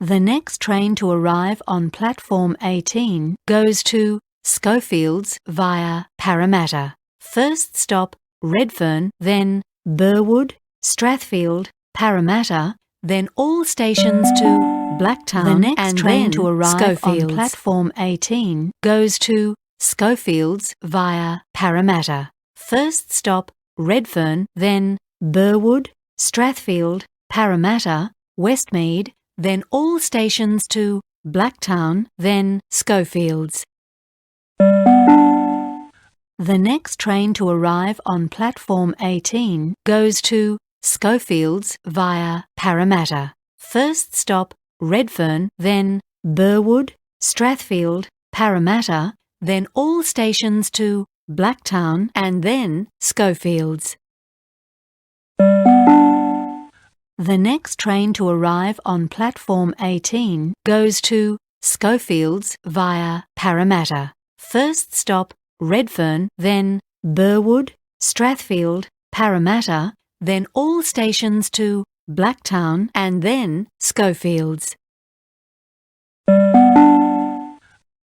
The next train to arrive on platform 18 goes to Schofields via Parramatta. First stop Redfern, then Burwood, Strathfield, Parramatta, then all stations to Blacktown. The next train to arrive on platform 18 goes to Schofields via Parramatta. First stop Redfern, then Burwood, Strathfield, Parramatta, Westmead, then all stations to Blacktown, then Schofields. The next train to arrive on platform 18 goes to Schofields via Parramatta. First stop Redfern, then Burwood, Strathfield, Parramatta, then all stations to Blacktown and then Schofields. The next train to arrive on platform 18 goes to Schofields via Parramatta. First stop Redfern, then Burwood, Strathfield, Parramatta, then all stations to Blacktown and then Schofields.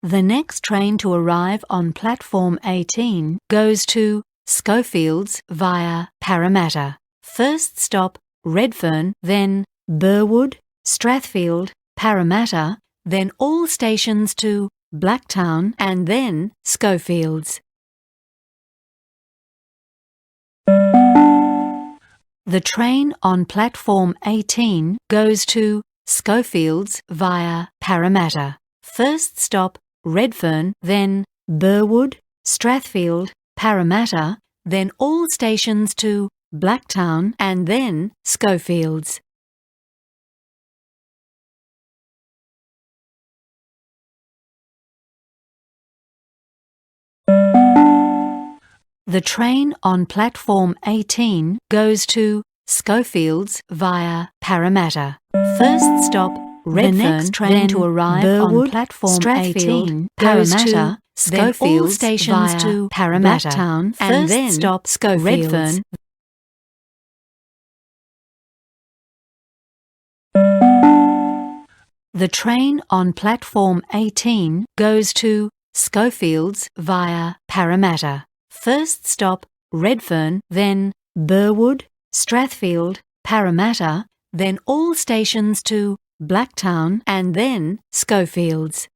The next train to arrive on platform 18 goes to Schofields via Parramatta. First stop Redfern, then Burwood, Strathfield, Parramatta, then all stations to Blacktown and then Schofields. The train on platform 18 goes to Schofields via Parramatta. First stop Redfern, then Burwood, Strathfield, Parramatta, then all stations to Blacktown and then Schofields. The train on platform 18 goes to Schofields via Parramatta. First stop Redfern, the next train to arrive Burwood, on platform 18 Parramatta, Schofields, then all stations via to Parramatta, Blacktown, and then stop Schofields. Redfern. The train on platform 18 goes to Schofields via Parramatta. First stop Redfern, then Burwood, Strathfield, Parramatta, then all stations to Blacktown and then Schofields.